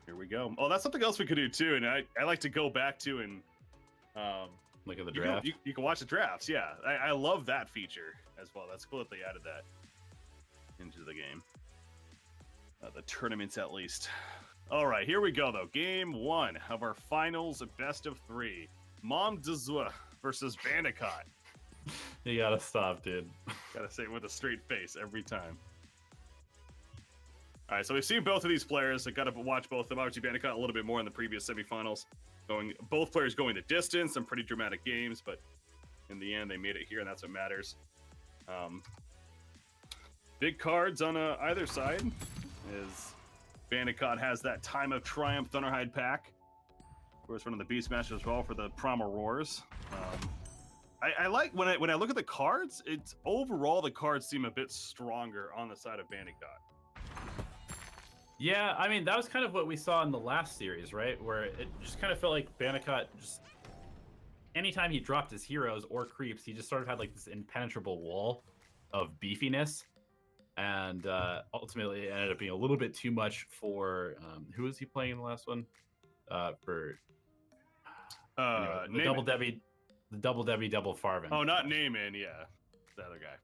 Here we go. Oh, that's something else we could do too, and I like to go back to and look at the draft. You can watch the drafts. Yeah, I love that feature as well. That's cool that they added that into the game. The tournaments, at least. All right, here we go, though. Game 1 of our finals best of 3. Momdsiw versus Bandicot. You gotta stop, dude. Gotta say it with a straight face every time. All right, so we've seen both of these players. I got to watch both of them. Obviously, Bandicot a little bit more in the previous semifinals. Both players going the distance, some pretty dramatic games, but in the end, they made it here, and that's what matters. Big cards on either side, as Bandicot has that Time of Triumph Thunderhide pack. Of course, running the Beastmaster as well for the Primal Roars. I like when I look at the cards. It's overall the cards seem a bit stronger on the side of Bandicot. Yeah, I mean, that was kind of what we saw in the last series, right? Where it just kind of felt like Bandicot just... anytime he dropped his heroes or creeps, he just sort of had like this impenetrable wall of beefiness. And ultimately, it ended up being a little bit too much for... who was he playing in the last one? For... the Double Debbie... The Double Debbie Double Farvin. Oh, not Naaman, yeah. The other guy.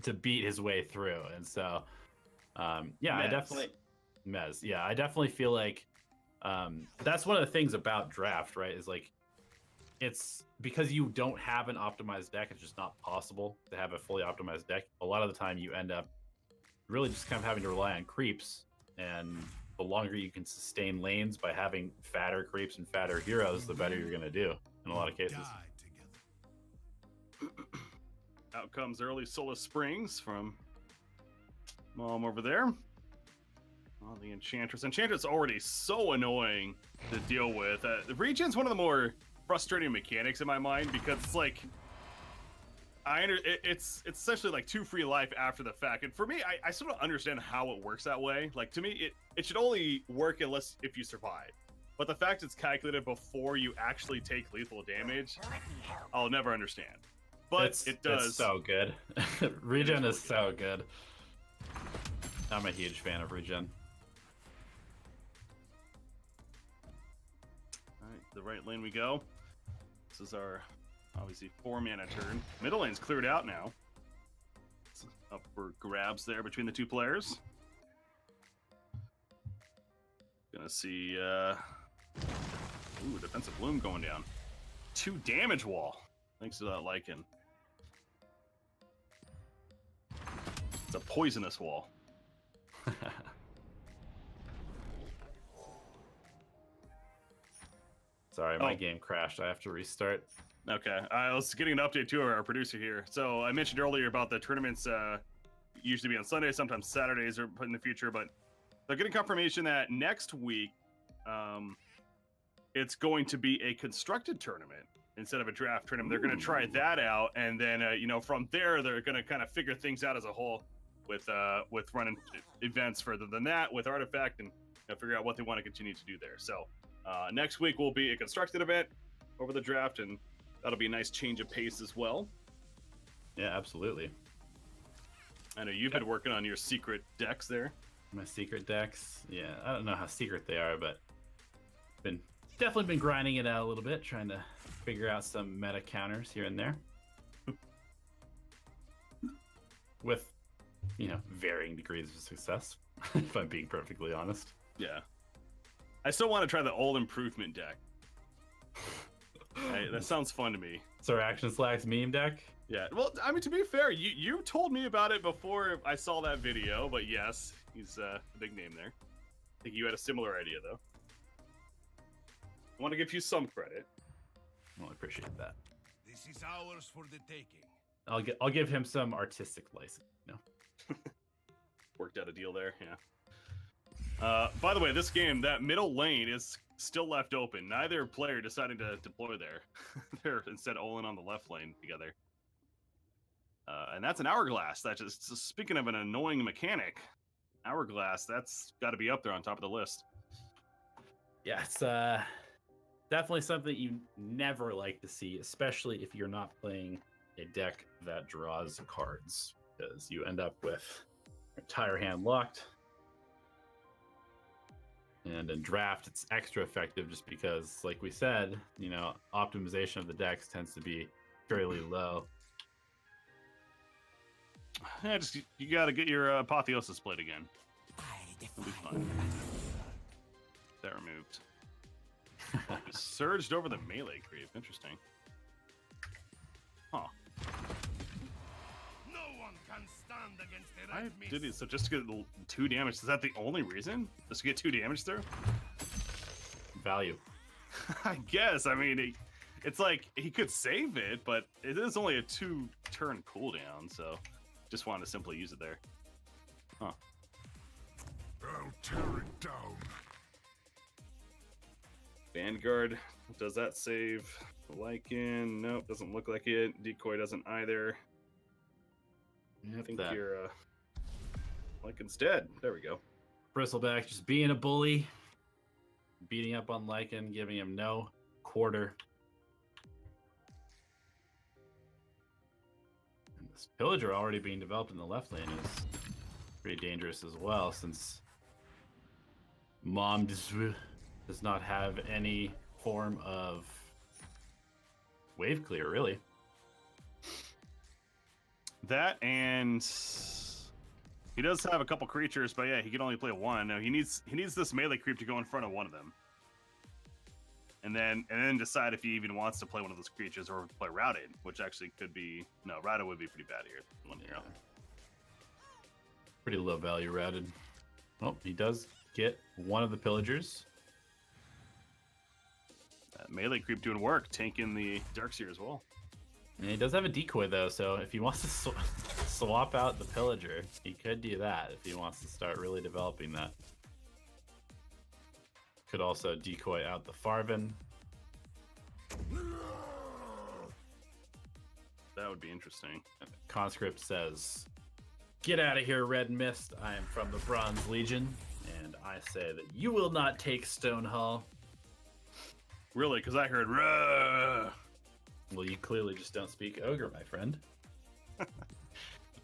To beat his way through. And so... yeah, Mez. I definitely feel like that's one of the things about draft, right? Is like it's because you don't have an optimized deck, it's just not possible to have a fully optimized deck. A lot of the time you end up really just kind of having to rely on creeps, and the longer you can sustain lanes by having fatter creeps and fatter heroes, the better you're going to do in a lot of cases. Out comes early Solar Springs from Mom over there. Oh, the Enchantress. Enchantress already so annoying to deal with. The Regen's one of the more frustrating mechanics in my mind, because it's like it's essentially like 2 free life after the fact. And for me, I sort of understand how it works that way. Like, to me, it should only work if you survive. But the fact it's calculated before you actually take lethal damage, I'll never understand. But it does. It's so good. Regen is so good. I'm a huge fan of Regen. All right, the right lane we go. This is our, obviously, 4-mana turn. Middle lane's cleared out now. It's up for grabs there between the two players. Gonna see, ooh, Defensive Bloom going down. 2 damage wall, thanks to that Lycan. It's a poisonous wall. Sorry, my game crashed. I have to restart. Okay, I was getting an update to our producer here. So I mentioned earlier about the tournaments usually be on Sundays, sometimes Saturdays or in the future, but they're getting confirmation that next week it's going to be a constructed tournament instead of a draft tournament. They're going to try that out, and then from there they're going to kind of figure things out as a whole with running events further than that with Artifact, and figure out what they want to continue to do there. So next week will be a constructed event over the draft, and that'll be a nice change of pace as well. Yeah, absolutely. I know you've been working on your secret decks there. My secret decks, yeah, I don't know how secret they are, but definitely been grinding it out a little bit, trying to figure out some meta counters here and there. With, varying degrees of success, if I'm being perfectly honest. Yeah. I still want to try the old improvement deck. Hey, that sounds fun to me. So Action Slacks meme deck? Yeah, well, I mean, to be fair, you told me about it before I saw that video, but yes, he's a big name there. I think you had a similar idea, though. I want to give you some credit. Well, I appreciate that. This is ours for the taking. I'll give him some artistic license, Worked out a deal there, yeah. By the way, this game, that middle lane is still left open. Neither player decided to deploy there. They're instead all-in on the left lane together. And that's an Hourglass. That's just, speaking of an annoying mechanic, Hourglass, that's got to be up there on top of the list. Yeah, it's definitely something you never like to see, especially if you're not playing a deck that draws cards, because you end up with your entire hand locked. And in draft, it's extra effective just because, like we said, you know, optimization of the decks tends to be fairly low. Yeah, just you got to get your apotheosis plate again. It'll be fine. That removed. Surged over the melee creep. Interesting. Huh. No one can stand against the I red did mist. it. So just to get 2 damage, is that the only reason? Just to get 2 damage through? Value. I guess. I mean, it's like he could save it, but it is only a 2-turn cooldown, so just wanted to simply use it there. Huh. I'll tear it down. Vanguard, does that save? Lycan, nope, doesn't look like it. Decoy doesn't either. I think That you're Lycan's dead. There we go. Bristleback just being a bully, beating up on Lycan, giving him no quarter. And this pillager already being developed in the left lane is pretty dangerous as well, since Momdsiw does not have any form of wave clear, really. That, and he does have a couple creatures, but yeah, he can only play 1. No, he needs this melee creep to go in front of one of them, and then decide if he even wants to play one of those creatures or play routed, which actually could be routed would be pretty bad here. 1 hero. Pretty low value routed. Well, he does get one of the pillagers. That melee creep doing work, tanking the Darkseer as well. And he does have a decoy though, so if he wants to swap out the pillager, he could do that if he wants to start really developing that. Could also decoy out the Farben. That would be interesting. Conscript says, "Get out of here, Red Mist. I am from the Bronze Legion, and I say that you will not take Stonehall." Really, because I heard "Ruh!" Well, you clearly just don't speak ogre, my friend.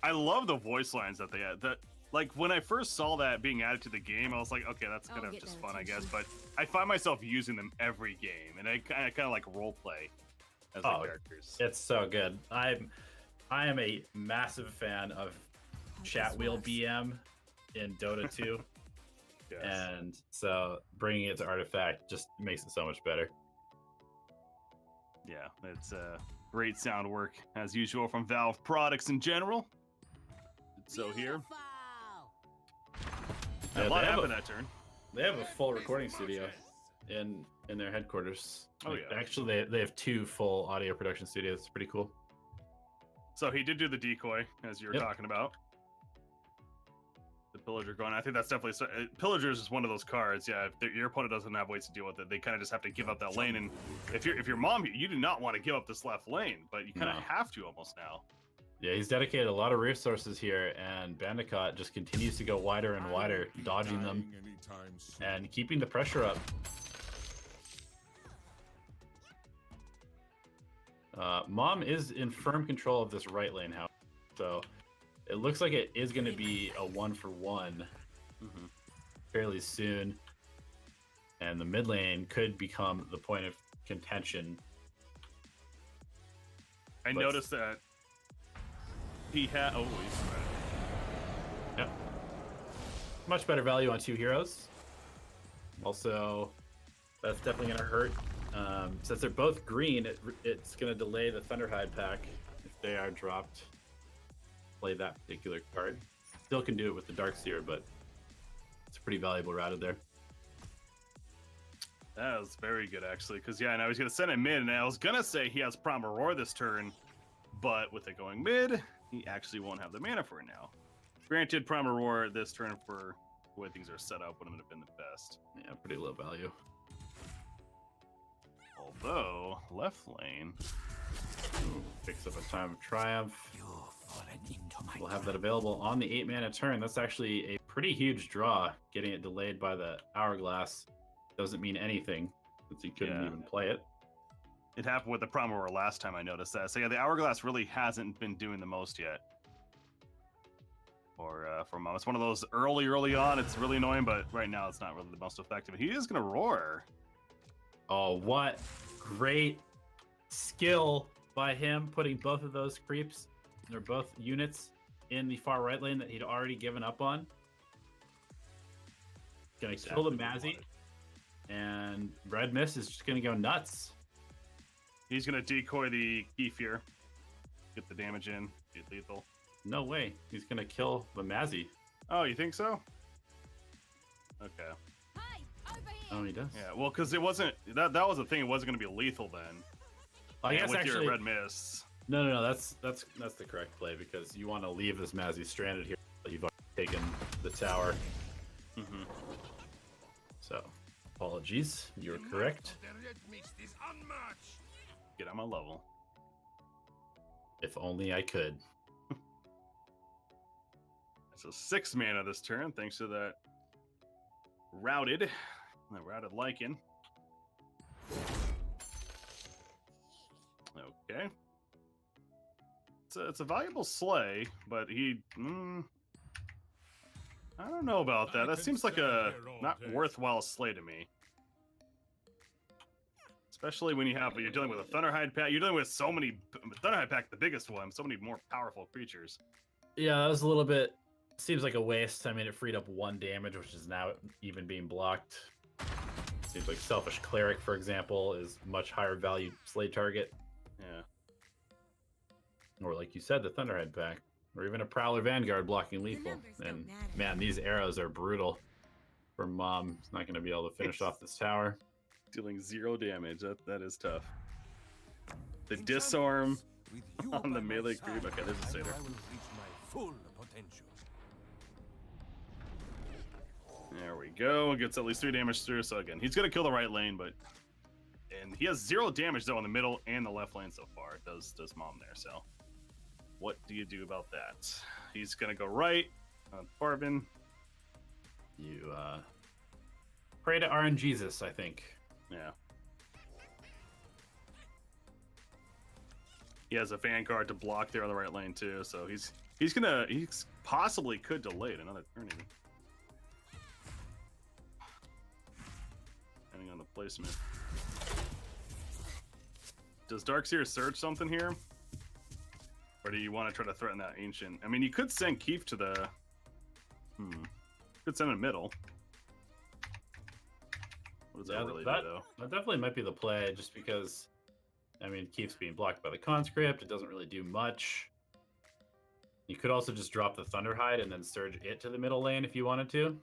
I love the voice lines that they had. That, like, when I first saw that being added to the game, I was like, okay, that's kind of get just that fun, I guess. attention. But I find myself using them every game, and I kind of like role play as the characters. It's so good. I am a massive fan of Chat Wheel BM in Dota 2, Yes. and so bringing it to Artifact just makes it so much better. Yeah, it's great sound work as usual from Valve products in general. So here, Yeah, a lot they have happened that turn. They have a full recording studio in their headquarters. Oh, Like, yeah. actually, they have 2 full audio production studios. It's pretty cool. So he did do the decoy, as you were Yep. talking about. The Pillager going. I think that's definitely Pillagers is one of those cards. Yeah, if your opponent doesn't have ways to deal with it, they kind of just have to give up that lane. And if you're mom, you do not want to give up this left lane, but you kind of No. have to almost now. Yeah, he's dedicated a lot of resources here, and Bandicot just continues to go wider and wider, dodging them and keeping the pressure up. Mom is in firm control of this right lane, however, so it looks like it is going to be a 1-for-1 fairly soon, and the mid lane could become the point of contention. I But- noticed that he had. Oh, he's Yep. Much better value on 2 heroes. Also, that's definitely going to hurt. Since they're both green, it's going to delay the Thunderhide pack if they are dropped. Play that particular card. Still can do it with the Darkseer, but it's pretty valuable routed there. That was very good, actually, because, yeah, and I was going to send him mid, and I was going to say he has Prime Aurora this turn, but with it going mid, he actually won't have the mana for it now. Granted, Prime Aurora this turn for the way things are set up wouldn't have been the best. Yeah, pretty low value. Although, left lane, Ooh, picks up a Time of Triumph. We'll have that available on the 8-mana turn. That's actually a pretty huge draw. Getting it delayed by the Hourglass doesn't mean anything, since he couldn't Yeah. even play it. it happened with the Prime Aurora last time I noticed that. So, yeah, the Hourglass really hasn't been doing the most yet. for Mom. It's one of those early on. It's really annoying, but right now it's not really the most effective. He is gonna roar. Oh, what great skill by him putting both of those creeps, they're both units in the far right lane that he'd already given up on. Gonna kill the Mazzy, and Red Mist is just gonna go nuts. He's gonna decoy the Kefir, get the damage in, get lethal. No way, he's gonna kill the Mazzy. Oh, you think so? Okay. Hey, over here. Oh, he does. Yeah, well, because it wasn't that was the thing. It wasn't gonna be lethal then. I And guess with actually, your Red Mists. no, that's the correct play because you want to leave this Mazzy stranded here. But you've already taken the tower. Mm-hmm. So, apologies, you're correct. The red mist is unmatched. Get on my level. If only I could. So 6 mana this turn, thanks to that routed lichen. Okay. It's a valuable slay, but he. I don't know about that. That seems like a not worthwhile slay to me. Especially when you're dealing with a Thunderhide pack. You're dealing with so many Thunderhide pack, the biggest one. So many more powerful creatures. Yeah, that was a little bit. Seems like a waste. I mean, it freed up 1 damage, which is now even being blocked. Seems like Selfish Cleric, for example, is much higher value slay target. Yeah. Or like you said, the Thunderhead pack. Or even a Prowler Vanguard blocking lethal. numbers don't And matter. man, these arrows are brutal. For Mom, he's not going to be able to finish off this tower. Dealing 0 damage. That is tough. The disarm on the melee creep. Okay, there's a Satyr. I will reach my full potential. There we go. Gets at least 3 damage through. So again, he's gonna kill the right lane, and he has 0 damage though on the middle and the left lane so far. Does Mom there? So what do you do about that? He's gonna go right on Farvin. You pray to RNGesus, I think. Yeah. He has a Vanguard to block there on the right lane too. So he's possibly could delay it another turn even. Depending on the placement. Does Darkseer search something here? Or do you want to try to threaten that ancient? I mean, you could send Keef to the... Could send him middle. What does that really do, though? That definitely might be the play, just because, I mean, Keef's being blocked by the conscript. It doesn't really do much. You could also just drop the Thunderhide and then surge it to the middle lane if you wanted to.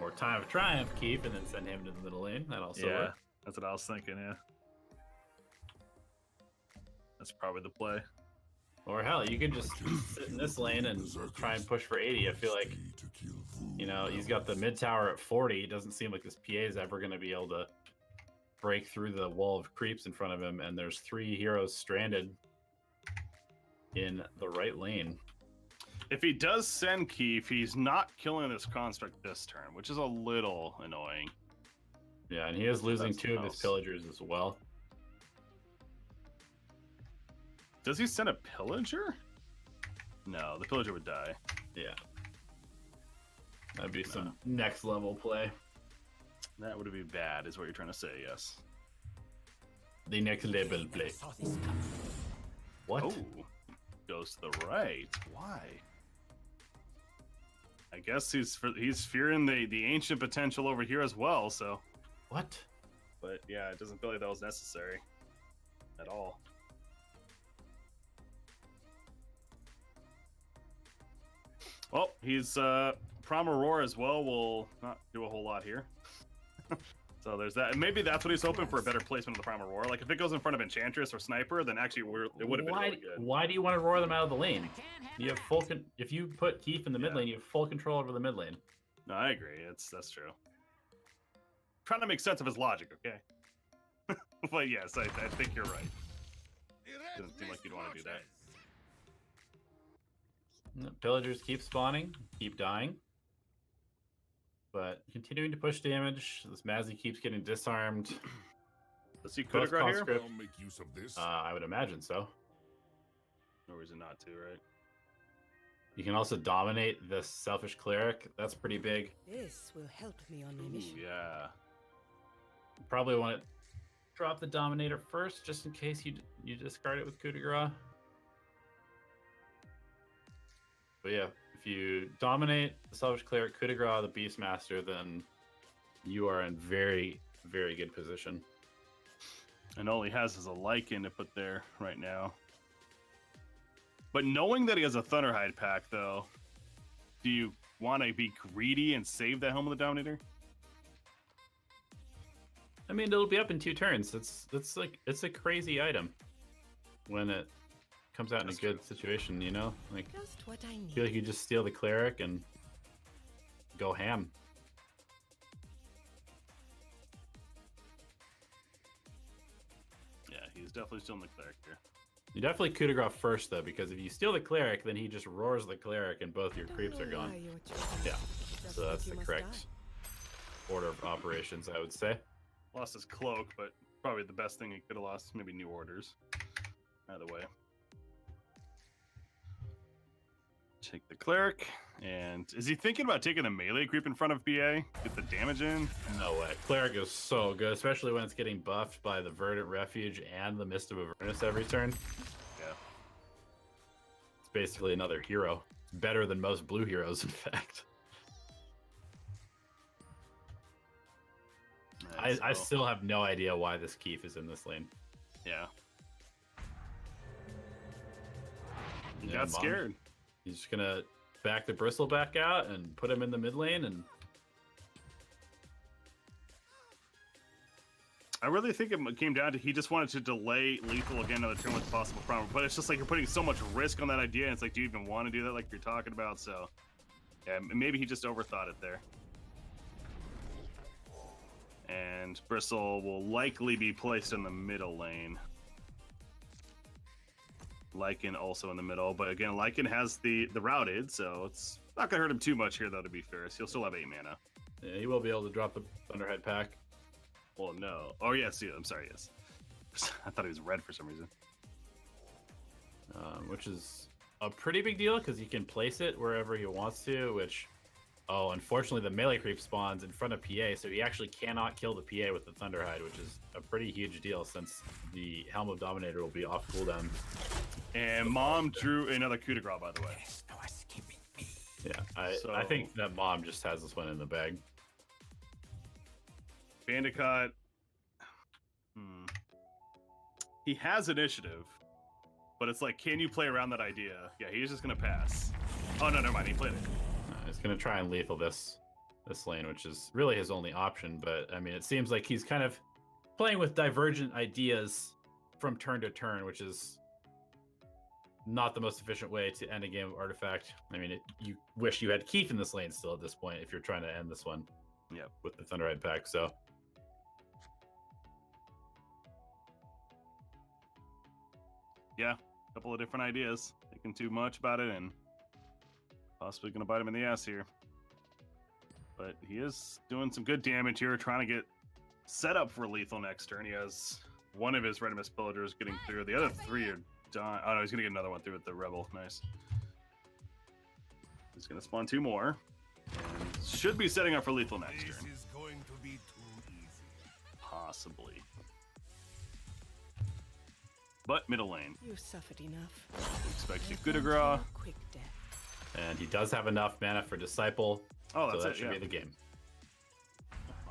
Or Time of Triumph Keep and then send him to the middle lane. That also works. That's what I was thinking, yeah. That's probably the play. Or hell, you could just sit in this lane and try and push for 80. I feel like, you know, he's got the mid tower at 40. It doesn't seem like this PA is ever going to be able to break through the wall of creeps in front of him. And there's 3 heroes stranded in the right lane. If he does send Keef, he's not killing this construct this turn, which is a little annoying. Yeah, and he is losing That's 2 of his pillagers as well. Does he send a pillager? No, the pillager would die. Yeah. That'd be some next level play. That would be bad, is what you're trying to say, yes. The next level play. What? Oh, goes to the right. Why? I guess he's fearing the ancient potential over here as well, so. What? But yeah, it doesn't feel like that was necessary at all. Well, he's Prom Aurora as well will not do a whole lot here. So there's that. And maybe that's what he's hoping for, a better placement of the Prime Aurora. Like if it goes in front of Enchantress or Sniper, then actually it would have been really good. Why do you want to roar them out of the lane? You have full if you put Keef in the mid lane, you have full control over the mid lane. No, I agree. That's true. Trying to make sense of his logic, okay? But yes, I think you're right. Doesn't seem like you'd want to do that. Pillagers keep spawning, keep dying. But continuing to push damage. This Mazzy keeps getting disarmed. Does he could right here? I'll make use of this. I would imagine so. No reason not to, right? You can also dominate this selfish cleric. That's pretty big. This will help me on my Ooh, mission. yeah. Probably want to drop the dominator first, just in case you discard it with coup de grace. But yeah, if you dominate the selfish cleric, coup de grace, the beastmaster, then you are in very, very good position. And all he has is a lichen to put there right now. But knowing that he has a Thunderhide pack, though, do you want to be greedy and save that Helm of the Dominator? I mean, it'll be up in 2 turns. It's a crazy item when it comes out in a good situation, you know? Like, Just what I I need. feel like you just steal the cleric and go ham. Yeah, he's definitely still in the cleric here. You definitely coup de grace first, though, because if you steal the cleric, then he just roars the cleric and both your Don't creeps know are gone. why you're choosing Yeah, just so what that's you the must correct die. order of operations, I would say. Lost his cloak, but probably the best thing he could have lost. Maybe new orders. Either way. Take the cleric. And is he thinking about taking a melee creep in front of BA? Get the damage in? No way. Cleric is so good, especially when it's getting buffed by the Verdant Refuge and the Mist of Avernus every turn. Yeah. It's basically another hero. It's better than most blue heroes, in fact. I So, still have no idea why this Keef is in this lane. yeah. He Yeah, got Mom. scared. He's just gonna back the Bristle back out and put him in the mid lane, and I really think it came down to he just wanted to delay lethal again another turn with possible problem. But it's just like you're putting so much risk on that idea, and it's like, do you even want to do that like you're talking about? So, yeah, maybe he just overthought it there. And Bristle will likely be placed in the middle lane. Lycan also in the middle, but again, Lycan has the routed, so it's not gonna hurt him too much here, though. To be fair, he'll still have 8 mana. yeah, he will be able to drop the Thunderhead pack. Well, no. Oh yes, yeah, I'm sorry. Yes, I thought he was red for some reason. Which is a pretty big deal because he can place it wherever he wants to, which, oh, unfortunately the melee creep spawns in front of PA, so he actually cannot kill the PA with the Thunderhide, which is a pretty huge deal since the Helm of Dominator will be off cooldown. And Mom drew another coup de grace, by the way. There's no escaping me. Yeah, I So- think that Mom just has this one in the bag. Bandicot. He has initiative, but it's like, can you play around that idea? Yeah, he's just gonna pass. Oh no, never mind. He played it. He's gonna try and lethal this lane, which is really his only option. But I mean, it seems like he's kind of playing with divergent ideas from turn to turn, which is not the most efficient way to end a game of Artifact. I mean, you wish you had Keith in this lane still at this point if you're trying to end this one. Yep. With the Thunderhead pack. So Yeah, a couple of different ideas. Thinking too much about it and possibly gonna bite him in the ass here. But he is doing some good damage here, trying to get set up for lethal next turn. He has one of his Redimus Pillagers getting through. The other 3 are done. Oh no, he's gonna get another one through with the Rebel. Nice. He's gonna spawn 2 more. And should be setting up for lethal next This turn. is going to be too easy. Possibly. But middle lane. You suffered enough. Expect you Let coup de them grace. to a quick death. and he does have enough mana for Disciple. Oh, So that's that it, should yeah. be the game.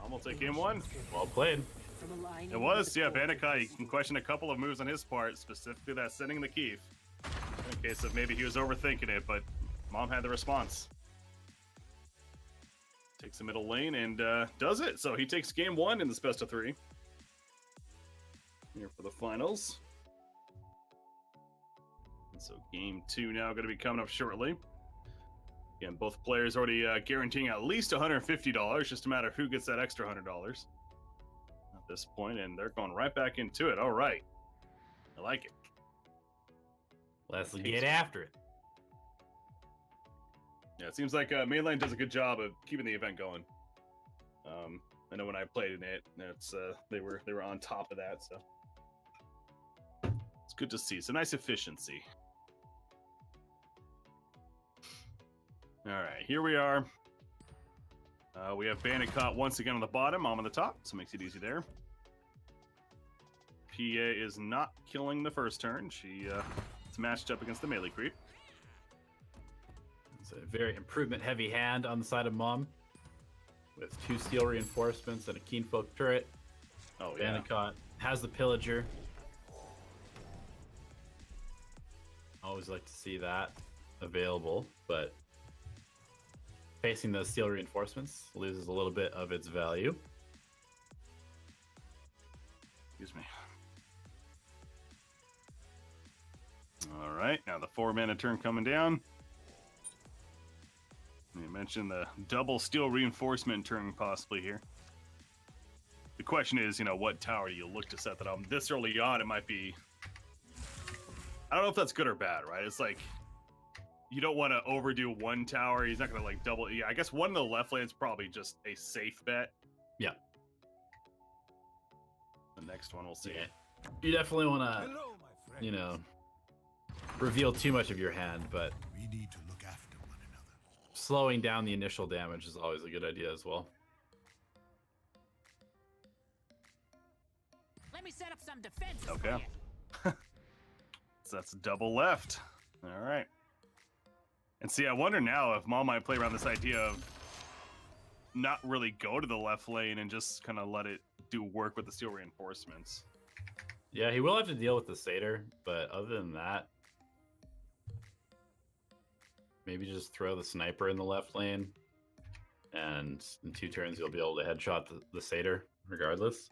I'm gonna take game 1. Well played. From a line It was, yeah, Bandicot. You can question a couple of moves on his part, specifically that sending the Keef. In case of maybe he was overthinking it, but Mom had the response. Takes the middle lane and does it. So he takes game 1 in this best of 3. Here for the finals. And so game 2 now going to be coming up shortly. Again, both players already guaranteeing at least $150, just a matter of who gets that extra $100 at this point, and they're going right back into it. All right. I like it. Let's get after it. Yeah, it seems like Mainline does a good job of keeping the event going. I know when I played in it, it's they were on top of that, so it's good to see. It's a nice efficiency. All right, here we are. We have Bandicot once again on the bottom, Mom on the top, so makes it easy there. PA is not killing the first turn. It's matched up against the melee creep. It's a very improvement-heavy hand on the side of Mom, with 2 steel reinforcements and a keen folk turret. Oh yeah. Bandicot has the pillager. Always like to see that available, but facing those steel reinforcements loses a little bit of its value. Excuse me. All right, now the 4-mana turn coming down. You mentioned the double steel reinforcement turn possibly here. The question is, what tower do you look to set that on? This early on, it might be... I don't know if that's good or bad, right? It's like, you don't want to overdo one tower. He's not going to, like, double... Yeah, I guess one of the left lane's probably just a safe bet. Yeah. The next one, we'll see. Yeah. You definitely want to, Hello, my friend. reveal too much of your hand, but We need to look after one another. slowing down the initial damage is always a good idea as well. Let me set up some defenses Okay. for you. So that's double left. All right. And see, I wonder now if Mom might play around this idea of not really go to the left lane and just kind of let it do work with the steel reinforcements. Yeah, he will have to deal with the satyr, but other than that, maybe just throw the sniper in the left lane, and in 2 turns you'll be able to headshot the satyr regardless.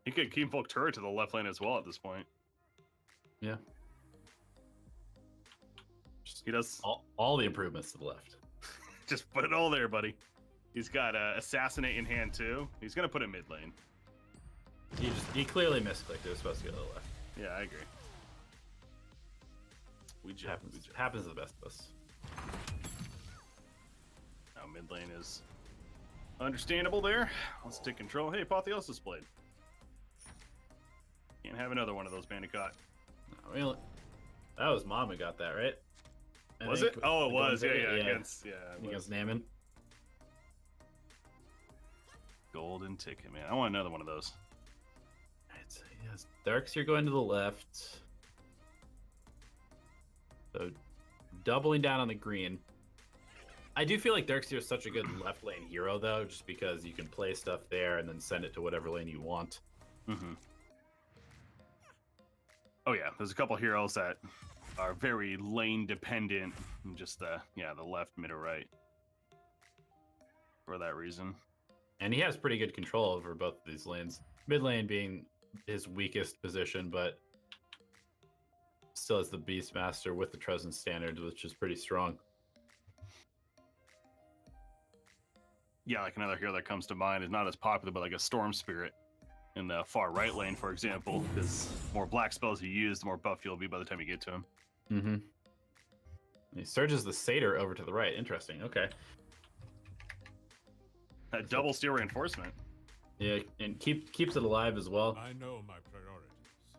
He could Keen Folk turret to the left lane as well at this point. Yeah. He does. All the improvements to the left. Just put it all there, buddy. He's got Assassinate in hand too. He's going to put it mid lane. He clearly misclicked. It was supposed to go to the left. Yeah, I agree. Happens to the best of us. Now mid lane is understandable there. Let's take control. Hey, Apotheosis Blade. Can't have another one of those, Bandicot. That was Mom who got that, right? Was it? Oh, it was. Yeah, against Naaman. Golden ticket, man. I want another one of those. Alright, so yes, Darkseer going to the left. So doubling down on the green. I do feel like Darkseer is such a good left lane hero, though, just because you can play stuff there and then send it to whatever lane you want. Mm-hmm. Oh yeah, there's a couple heroes that are very lane dependent. Just the left, mid, or right. For that reason. And he has pretty good control over both of these lanes. Mid lane being his weakest position, but still has the Beastmaster with the Trojan Standard, which is pretty strong. Yeah, like another hero that comes to mind is not as popular, but like a Storm Spirit in the far right lane, for example, because more black spells you use, the more buff you'll be by the time you get to him. Mm-hmm. He surges the Satyr over to the right. Interesting. Okay. That double steel reinforcement. Yeah, and keeps it alive as well. I know my priorities.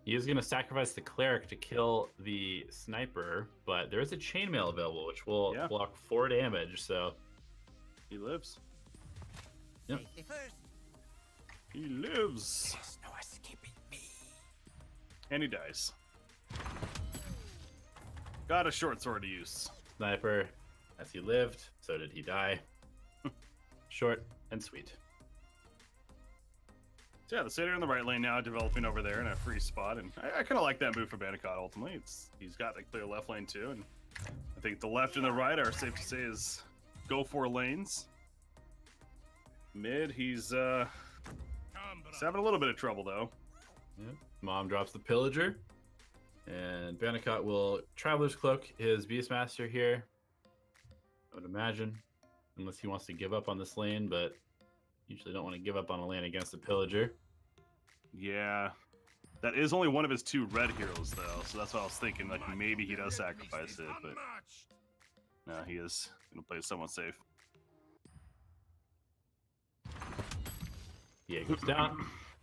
He is going to sacrifice the Cleric to kill the Sniper, but there is a Chainmail available, which will block 4 damage, so... He lives. Yep. Safety first. He lives. There's no escaping me. And he dies. Got a short sword to use. Sniper, as he lived, so did he die. Short and sweet. So yeah, the Satyr in the right lane now developing over there in a free spot, and I kind of like that move for Bandicot ultimately. He's got the clear left lane too, and I think the left and the right are safe to say is go for lanes. Mid, he's having a little bit of trouble though. Yep. Mom drops the Pillager, and Bandicot will Traveler's Cloak his Beastmaster here. I would imagine, unless he wants to give up on this lane, but usually don't want to give up on a lane against a Pillager. Yeah, that is only one of his 2 red heroes though, so that's what I was thinking. Like maybe he does sacrifice it, but no, he is gonna play somewhat safe. Yeah, goes down.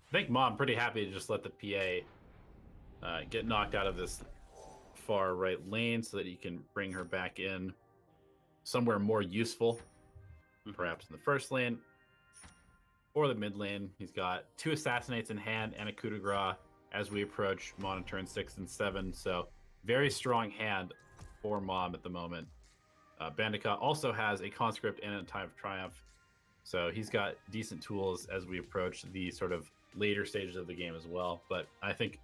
I think Mom pretty happy to just let the PA get knocked out of this far right lane so that he can bring her back in somewhere more useful, perhaps in the first lane or the mid lane. He's got 2 Assassinates in hand and a coup de grace as we approach Mon on turn 6 and 7. So very strong hand for Mom at the moment. Bandicot also has a Conscript and a Time of Triumph. So he's got decent tools as we approach the sort of later stages of the game as well. But I think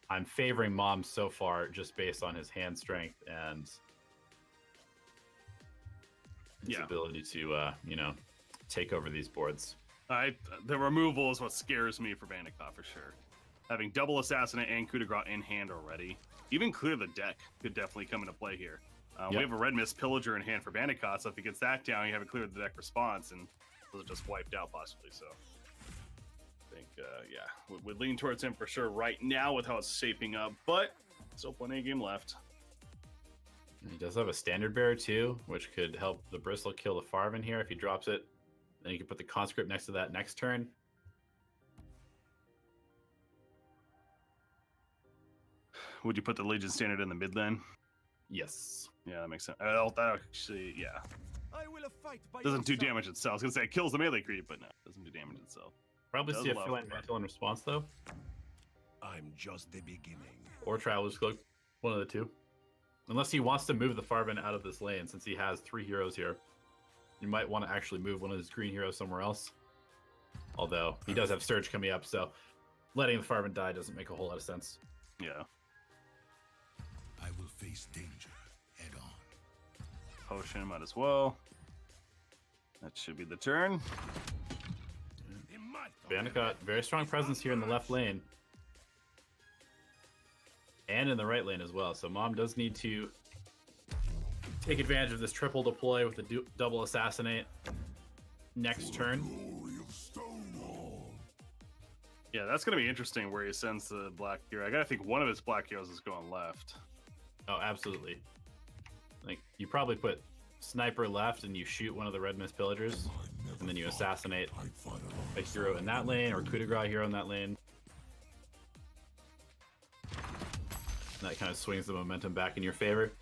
I'm favoring Mom so far just based on his hand strength and his ability to, take over these boards. The removal is what scares me for Bandicot for sure. Having double Assassinate and coup de grace in hand already. Even clear the deck could definitely come into play here. We have a Red Mist Pillager in hand for Bandicot, so if he gets that down, you have a clear the deck response, and those are just wiped out possibly. So I think, would lean towards him for sure right now with how it's shaping up, but still plenty of game left. He does have a Standard Bearer too, which could help the Bristle kill the Farvin here if he drops it. Then you can put the Conscript next to that next turn. Would you put the Legion Standard in the mid lane? Yes. Yeah, that makes sense. That actually, yeah. Doesn't do damage itself. I was gonna say it kills the melee creep, but no, it doesn't do damage itself. Probably Does see a love Feline the Mantle in response though. I'm just the beginning. Or Traveler's Cloak, one of the two. Unless he wants to move the Farvin out of this lane, since he has 3 heroes here. You might want to actually move one of his green heroes somewhere else. Although, he does have Surge coming up, so letting the Farvin die doesn't make a whole lot of sense. Yeah. I will face danger head on. Potion might as well. That should be the turn. Bandicot, very strong presence here in the left lane. And in the right lane as well. So Mom does need to take advantage of this triple deploy with the double Assassinate next turn. Yeah, that's going to be interesting where he sends the black hero. I got to think one of his black heroes is going left. Oh, absolutely. Like, you probably put Sniper left and you shoot one of the Red Mist Pillagers, and then you assassinate a hero in that lane or coup de grace hero in that lane. And that kind of swings the momentum back in your favor.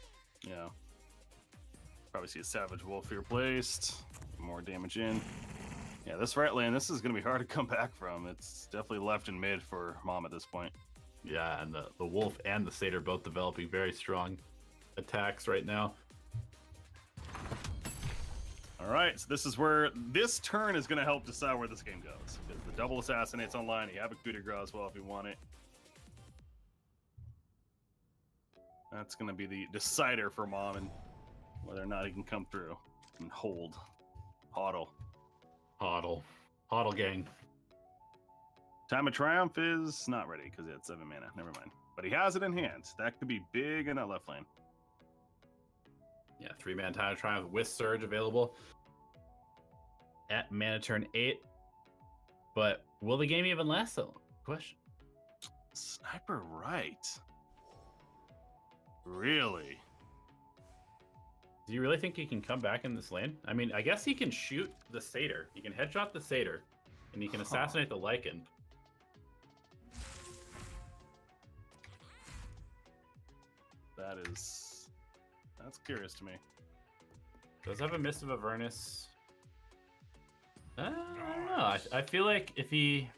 Yeah. Probably see a Savage Wolf here placed. More damage in. Yeah, this right lane, this is going to be hard to come back from. It's definitely left and mid for Mom at this point. Yeah, and the Wolf and the Satyr both developing very strong attacks right now. All right, so this is where this turn is going to help decide where this game goes. Because the double Assassinate's online. You have a coup de grace as well if you want it. That's going to be the decider for Mom and whether or not he can come through and hold. Hodl. Hodl gang. Time of Triumph is not ready because he had 7 mana. Never mind. But he has it in hand. That could be big in that left lane. Yeah, 3-man Time of Triumph with Surge available at mana turn 8. But will the game even last so long? Question. Sniper right. Really? Do you really think he can come back in this lane? I mean, I guess he can shoot the Satyr. He can headshot the Satyr, and he can assassinate the Lycan. That's curious to me. Does have a Mist of Avernus. I don't know. I feel like if he...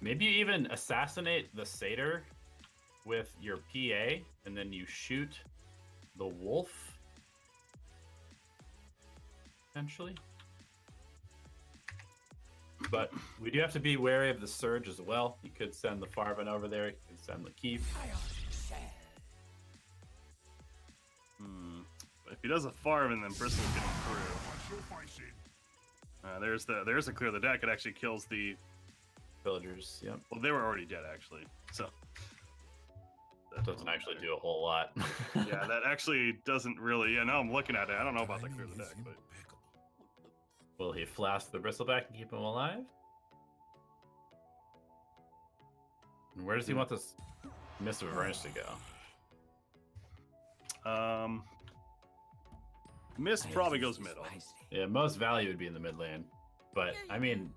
Maybe you even assassinate the Satyr with your PA, and then you shoot the Wolf. Potentially. But we do have to be wary of the Surge as well. You could send the Farvin over there. You could send Lakeith. If he does a Farvin, then Bristle's getting through. There's a clear the deck. It actually kills the Villagers, yep. Well, they were already dead actually. So that doesn't actually do a whole lot. Yeah, that actually doesn't really. Yeah, now I'm looking at it. I don't know about the clear the deck, but will he flask the Bristleback and keep him alive? And where does he want this Mist of Avernus to go? Mist probably goes middle. Yeah, most value would be in the mid lane. But I mean,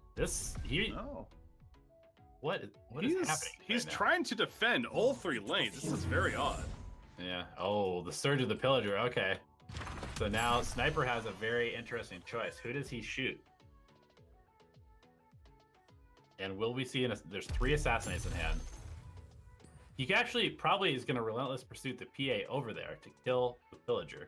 what is happening? He's right now? trying to defend all 3 lanes. This is very odd. Yeah, Yeah. Oh, the Surge of the Pillager. Okay. So now Sniper has a very interesting choice. Who does he shoot? And will we see? There's 3 Assassinates in hand. He actually probably is going to Relentless Pursuit the PA over there to kill the Pillager.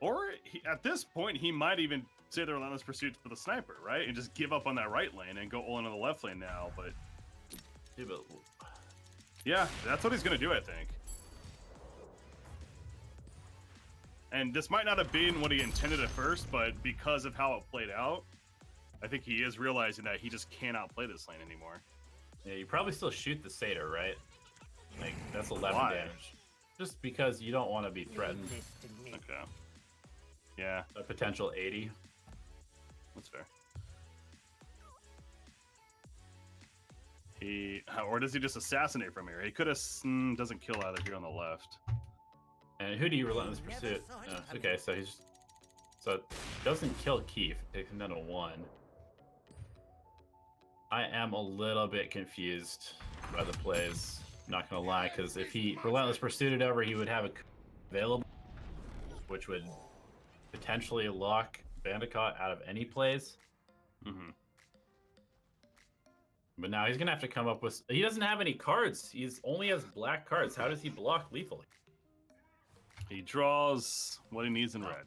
Or at this point, he might even say the Relentless Pursuit for the Sniper, right? And just give up on that right lane and go all into the left lane now. But yeah, that's what he's going to do, I think. And this might not have been what he intended at first, but because of how it played out, I think he is realizing that he just cannot play this lane anymore. Yeah, you probably still shoot the Satyr, right? Like, that's 11 Why? damage. Just because you don't want to be threatened. Okay. Yeah, A potential 80. that's fair. Or does he just assassinate from here? He could have doesn't kill either here on the left. And who do you Relentless Pursuit? Okay, so it doesn't kill Keith. It takes him down to 1. I am a little bit confused by the plays. Not gonna lie, because if he Relentless Pursuited over, he would have a available, which would potentially lock Bandicot out of any plays. Mm-hmm. But now he's gonna have to come up with. He doesn't have any cards. He's only has black cards. How does he block lethally? He draws what he needs in red.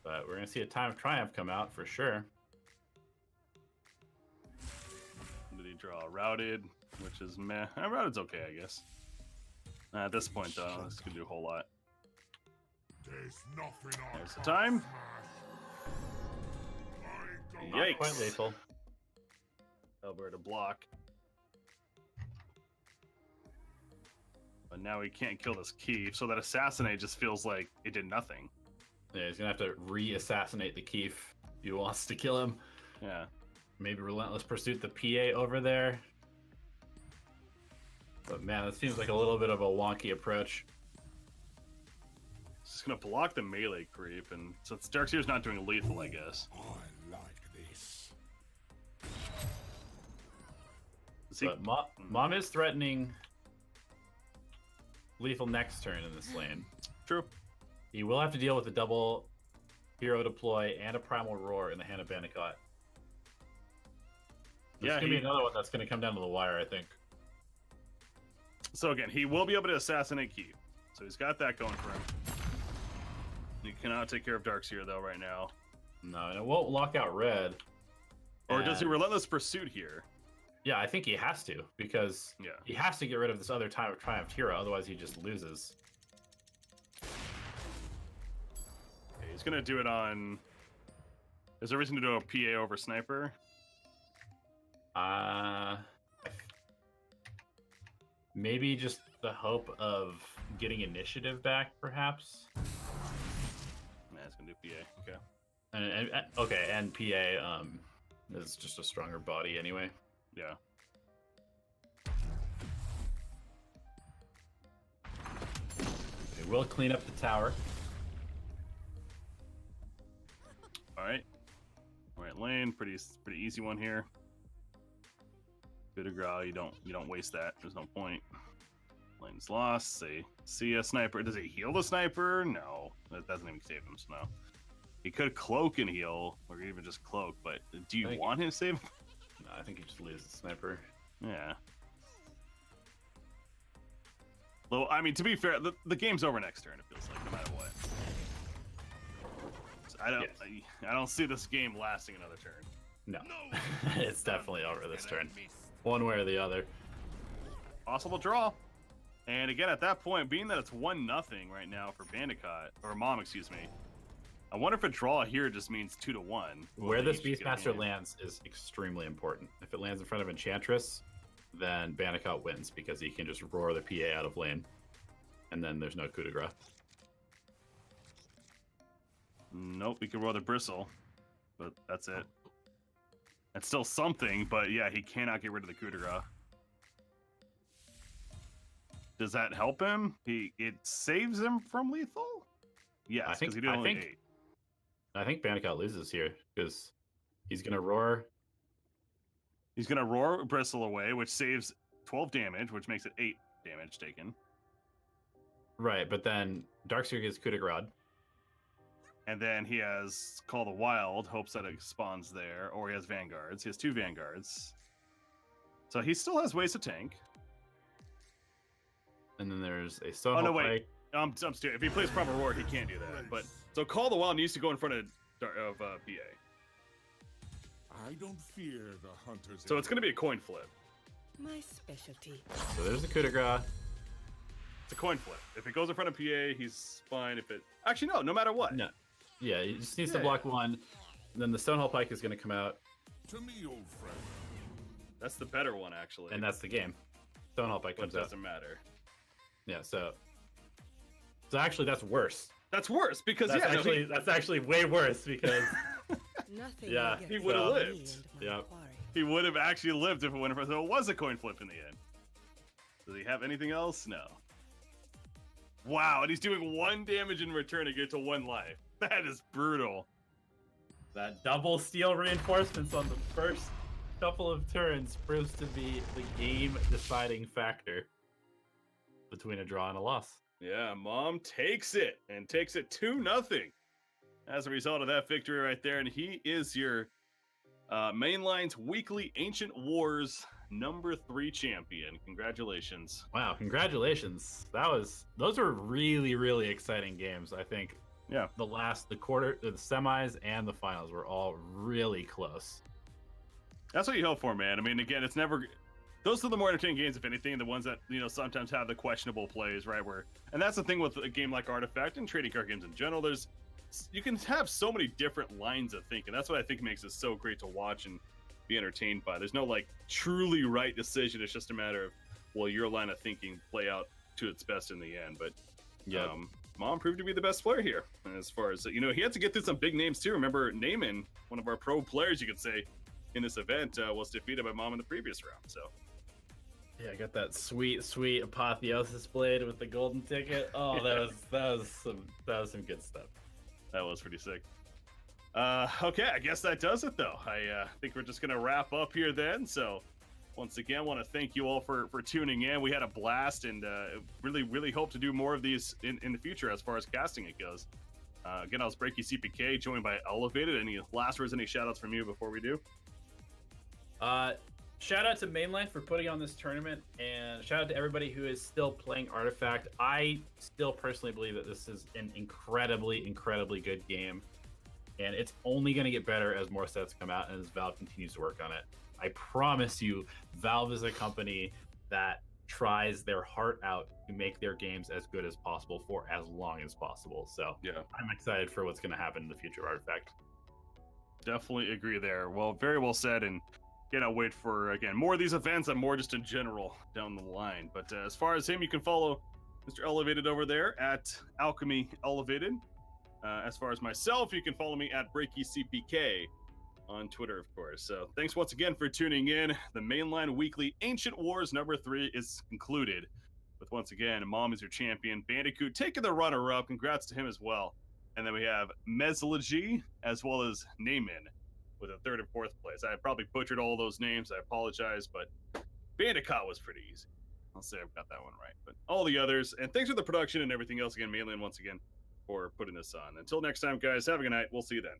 But we're gonna see a Time of Triumph come out for sure. Did he draw Routed, which is meh? Routed's okay, I guess. At this point, though, this could do a whole lot. There's the time. Not quite Yikes. lethal. Alberta block. But now he can't kill this Keef, so that Assassinate just feels like it did nothing. Yeah, he's gonna have to re-assassinate the Keef if he wants to kill him. Yeah. Maybe Relentless Pursuit the PA over there. But man, that seems like a little bit of a wonky approach. Just gonna block the melee creep, and since Darkseer's not doing lethal, I guess. I like this. See, But Mom is threatening lethal next turn in this lane. true. He will have to deal with a double hero deploy and a primal roar in the hand of Bandicot. This Yeah, is gonna be another one that's gonna come down to the wire, I think. So again, he will be able to assassinate Keef. So he's got that going for him. He cannot take care of Darkseer though right now. No, and it won't lock out red. Or does he And- Relentless Pursuit here? Yeah, I think he has to, because Yeah. he has to get rid of this other Time of Triumph hero, otherwise he just loses. Okay, he's gonna do it on. Is there a reason to do a PA over Sniper? Maybe just the hope of getting initiative back, perhaps. Nah, he's gonna do PA. Okay. And okay, and PA is just a stronger body anyway. Yeah. It will clean up the tower. All right. Right lane, pretty easy one here. Good to growl. You don't waste that. There's no point. Lane's lost. Say, see a sniper. Does it heal the sniper? No, that doesn't even save him. So no. He could cloak and heal, or even just cloak. But do you want him to save him? No, I think he just loses the sniper. Yeah. Well, I mean, to be fair, the game's over next turn. It feels like, no matter what. So I don't see this game lasting another turn. No, it's definitely over this turn, one way or the other. Possible draw. And again, at that point, being that it's 1-0 right now for Bandicot, or Mom, excuse me, I wonder if a draw here just means 2-1. Where this Beastmaster lands is extremely important. If it lands in front of Enchantress, then Bandicot wins because he can just roar the PA out of lane, and then there's no coup de grace. Nope, he can roll the bristle, but that's it. It's still something, but yeah, he cannot get rid of the coup de grace. Does that help him? It saves him from lethal? Yes, because he did only 8. I think Bandicot loses here because he's gonna roar. He's gonna roar bristle away, which saves 12 damage, which makes it 8 damage taken. Right, but then Darkseer gets coup de grace. And then he has Call the Wild, hopes that it spawns there, or he has Vanguards. He has 2 Vanguards. So he still has ways to tank. And then there's a Oh, Stonehold no, wait. Pike. I'm stupid. If he plays proper Roar, he can't do that. But so Call the Wild needs to go in front of PA. I don't fear the hunters. So it's going to be a coin flip. My specialty. So there's the coup de grace. It's a coin flip. If it goes in front of PA, he's fine. If it actually no matter what. No. Yeah, he just needs to Yeah. block one. And then the Stonehold Pike is going to come out, To me, old friend. That's the better one actually. and that's the game. Stonehold Pike but comes it out. doesn't matter. Yeah, so actually that's worse. That's worse because That's actually way worse because Nothing. Yeah, will he get would've through lived. me and my Yeah. quarry. he would have actually lived if it went in front. So it was a coin flip in the end. Does he have anything else? No. Wow, and he's doing 1 damage in return to get to 1 life. That is brutal. that double steel reinforcements on the first couple of turns proves to be the game deciding factor between a draw and a loss. Yeah, Mom takes it and takes it 2-0 as a result of that victory right there. And he is your Mainline's Weekly Ancient Wars #3 champion. Congratulations. Wow, congratulations. Those were really, really exciting games. I think Yeah. the semis and the finals were all really close. That's what you hope for, man. I mean, again, it's never. Those are the more entertaining games, if anything, the ones that sometimes have the questionable plays, right? And that's the thing with a game like Artifact and trading card games in general. You can have so many different lines of thinking. That's what I think makes it so great to watch and be entertained by. There's no like truly right decision. It's just a matter of your line of thinking play out to its best in the end. But Yeah. Mom proved to be the best player here. As far as he had to get through some big names too. Remember, Naaman, one of our pro players, you could say, in this event, was defeated by Mom in the previous round. So. Yeah, I got that sweet, sweet apotheosis blade with the golden ticket. Oh, that was some good stuff. That was pretty sick. Okay, I guess that does it though. I think we're just gonna wrap up here then. So once again, want to thank you all for tuning in. We had a blast and really hope to do more of these in the future as far as casting it goes. Again, I was Breaky CPK, joined by Elevated. Any last words, any shout outs from you before we do? Shout out to Mainline for putting on this tournament, and shout out to everybody who is still playing Artifact. I still personally believe that this is an incredibly, incredibly good game, and it's only going to get better as more sets come out and as Valve continues to work on it. I promise you, Valve is a company that tries their heart out to make their games as good as possible for as long as possible. So Yeah, I'm excited for what's going to happen in the future of Artifact. definitely agree there. Well, very well said. And I'll wait for, again, more of these events and more just in general down the line. But as far as him, you can follow Mr. Elevated over there at Alchemy Elevated. As far as myself, you can follow me at Breaky CPK on Twitter, of course. So thanks once again for tuning in. The Mainline Weekly Ancient Wars #3 is concluded with, once again, Mom is your champion. Bandicot taking the runner-up. Congrats to him as well. And then we have Mesology as well as Naaman with a 3rd and 4th place. I probably butchered all those names. I apologize, but Bandicot was pretty easy. I'll say I've got that one right. But all the others, and thanks for the production and everything else again, Mainland, once again, for putting this on. Until next time, guys, have a good night. We'll see you then.